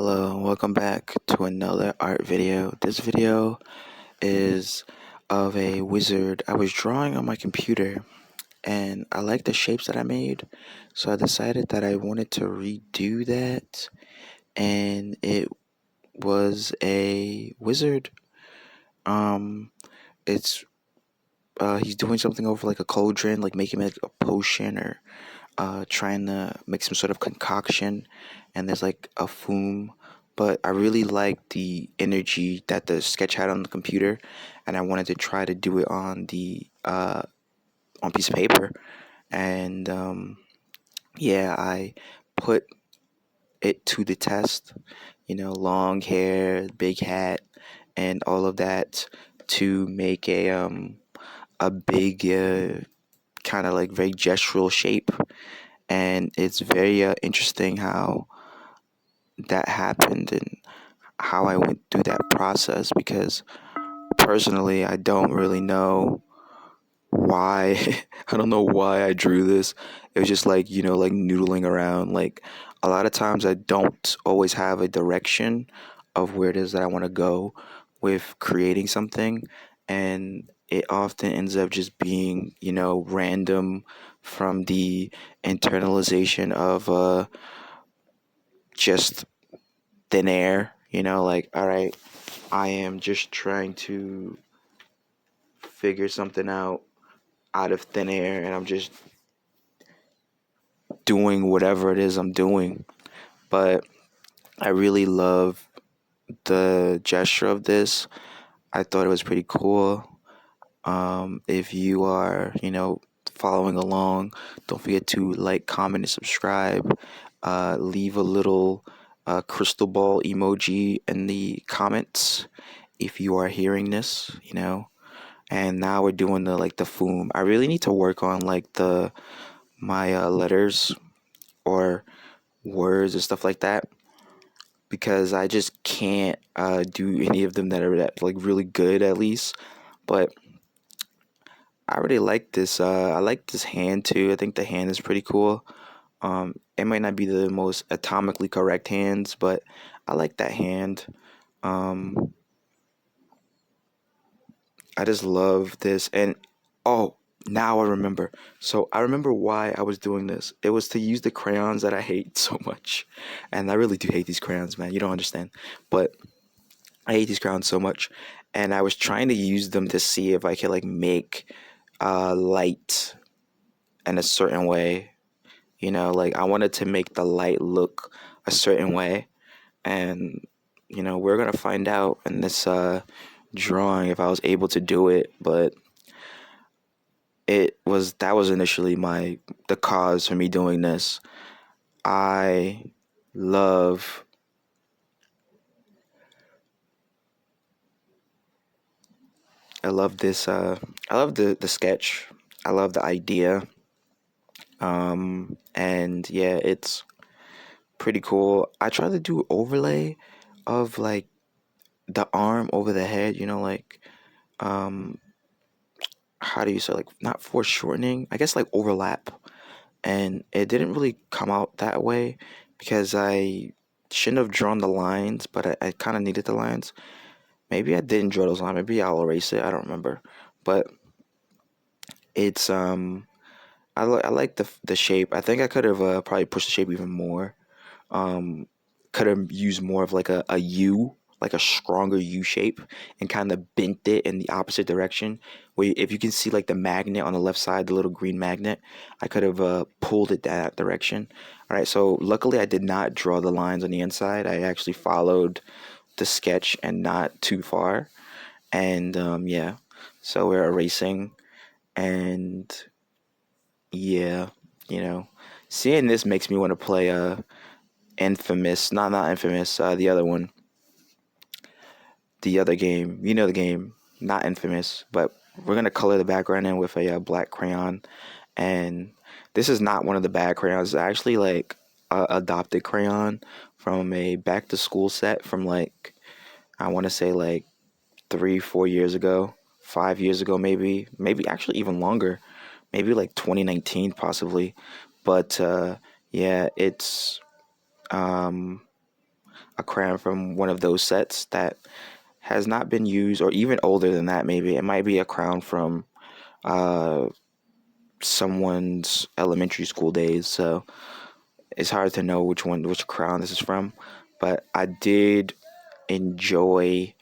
Hello, and welcome back to another art video. This video is of a wizard I was drawing on my computer, and I like the shapes that I made, so I decided that I wanted to redo that, and it was a wizard. Um, it's he's doing something over like a cauldron, like making like a potion or trying to make some sort of concoction, and there's like a foom. But I really like the energy that the sketch had on the computer, and I wanted to try to do it on the on piece of paper. And yeah, I put it to the test. You know, long hair, big hat, and all of that to make a big kind of like very gestural shape. And it's very interesting how that happened and how I went through that process, because personally I don't really know why. I don't know why I drew this. It was just like, like noodling around. Like a lot of times I don't always have a direction of where it is that I want to go with creating something, and it often ends up just being, random from the internalization of just thin air, like, all right, I am just trying to figure something out of thin air, and I'm just doing whatever it is I'm doing. But I really love the gesture of this. I thought it was pretty cool. If you are, following along, don't forget to like, comment, and subscribe. Leave a little crystal ball emoji in the comments if you are hearing this, And now we're doing the foom. I really need to work on like my letters or words and stuff like that, because I just can't do any of them that are like really good, at least. But I really like this. I like this hand too. I think the hand is pretty cool. It might not be the most atomically correct hands, but I like that hand. Um, I just love this. And oh, now I remember. So I remember why I was doing this. It was to use the crayons that I hate so much. And I really do hate these crayons, man. You don't understand. But I hate these crayons so much. And I was trying to use them to see if I could like make light in a certain way. Like I wanted to make the light look a certain way. And, we're going to find out in this drawing if I was able to do it. But that was initially the cause for me doing this. I love I love this I love the sketch. I love the idea. And yeah, it's pretty cool. I try to do overlay of like the arm over the head, like um how do you say, like, not foreshortening, I guess, like overlap. And it didn't really come out that way because I shouldn't have drawn the lines, but I kind of needed the lines. Maybe I didn't draw those lines. Maybe I'll erase it. I don't remember. But it's I like the shape. I think I could have probably pushed the shape even more. Um, could have used more of like a U, like a stronger U shape, and kind of bent it in the opposite direction. Where if you can see like the magnet on the left side, the little green magnet, I could have pulled it that direction. All right, so luckily I did not draw the lines on the inside. I actually followed the sketch and not too far. And yeah, so we're erasing, and yeah, seeing this makes me want to play Infamous, not Infamous, the other one, the other game. You know the game, not Infamous, but we're gonna color the background in with a black crayon. And this is not one of the bad crayons. It's actually like a adopted crayon from a back to school set from like, I want to say like 3-4 years ago, 5 years ago, maybe actually even longer, maybe like 2019 possibly. But yeah, it's um a crayon from one of those sets that has not been used, or even older than that. Maybe it might be a crayon from someone's elementary school days. So it's hard to know which crayon this is from. But I did enjoy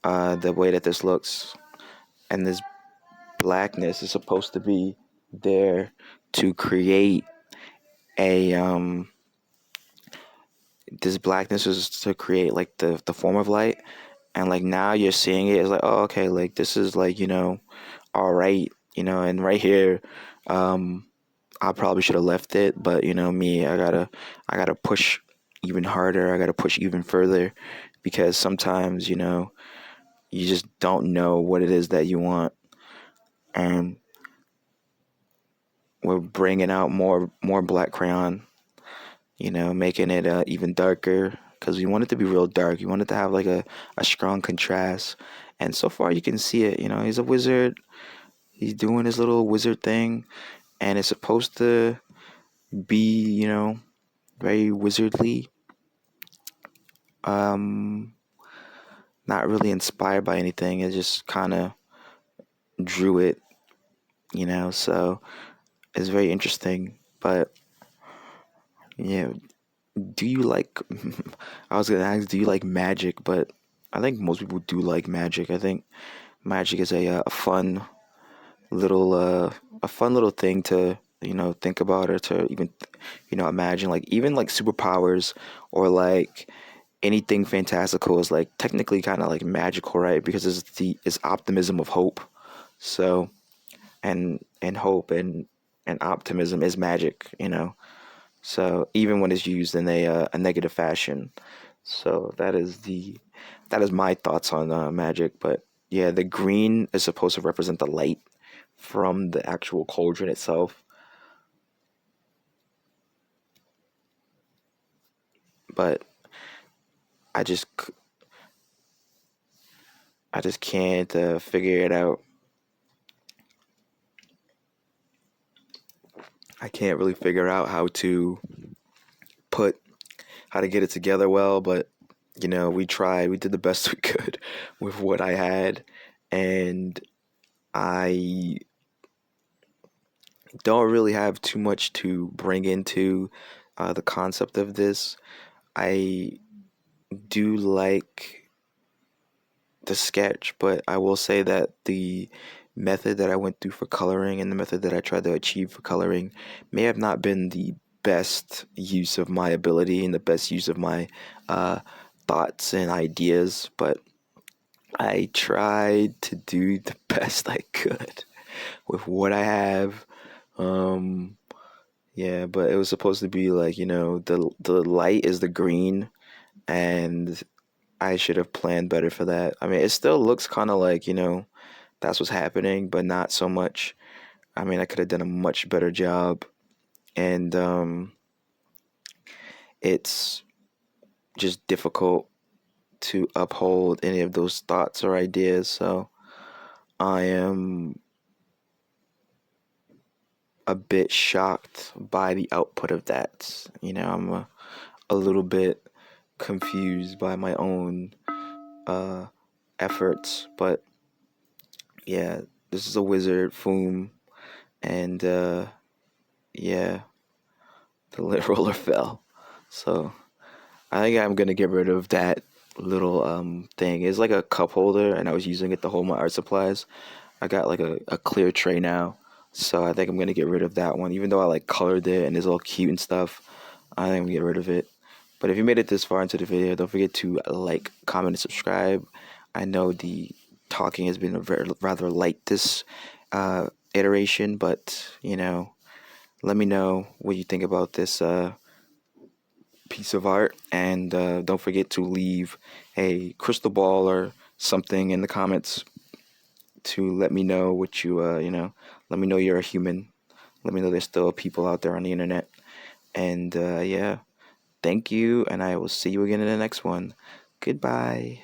the way that this looks, and this blackness is supposed to be there to create a this blackness is to create like the form of light, and like now you're seeing it, it's like, oh, okay, like this is like, all right, and right here, I probably should have left it, but me, I gotta push even harder, I gotta push even further, because sometimes you just don't know what it is that you want, and we're bringing out more black crayon, making it even darker, because we want it to be real dark. You want it to have like a strong contrast. And so far you can see it. He's a wizard. He's doing his little wizard thing. And it's supposed to be, very wizardly. Not really inspired by anything. It just kind of drew it, so it's very interesting. But yeah, do you like I was gonna ask, do you like magic? But I think most people do like magic. I think magic is a fun little thing to think about, or to even imagine. Like even like superpowers, or like anything fantastical is like technically kind of like magical, right? Because it's optimism of hope. So and hope and optimism is magic, so even when it's used in a negative fashion. So that is my thoughts on magic. But yeah, the green is supposed to represent the light from the actual cauldron itself. But I just I just can't figure it out. I can't really figure out put how to get it together well, but we tried. We did the best we could with what I had, and I don't really have too much to bring into the concept of this. I do like the sketch, but I will say that the method that I went through for coloring and the method that I tried to achieve for coloring may have not been the best use of my ability and the best use of my thoughts and ideas, but I tried to do the best I could with what I have. Yeah, but it was supposed to be like, the light is the green, and I should have planned better for that. I mean, it still looks kind of like, that's what's happening, but not so much. I mean, I could have done a much better job, and it's just difficult to uphold any of those thoughts or ideas. So I am a bit shocked by the output of that. I'm a little bit confused by my own efforts, but yeah, this is a wizard FOOM, and yeah, the lid roller fell. So I think I'm gonna get rid of that little thing. It's like a cup holder, and I was using it to hold my art supplies. I got like a clear tray now, so I think I'm gonna get rid of that one. Even though I like colored it and it's all cute and stuff, I think I'm gonna get rid of it. But if you made it this far into the video, don't forget to like, comment, and subscribe. I know the talking has been rather light this iteration, but let me know what you think about this piece of art, and don't forget to leave a crystal ball or something in the comments to let me know what let me know you're a human. Let me know there's still people out there on the internet. And yeah, thank you, and I will see you again in the next one. Goodbye.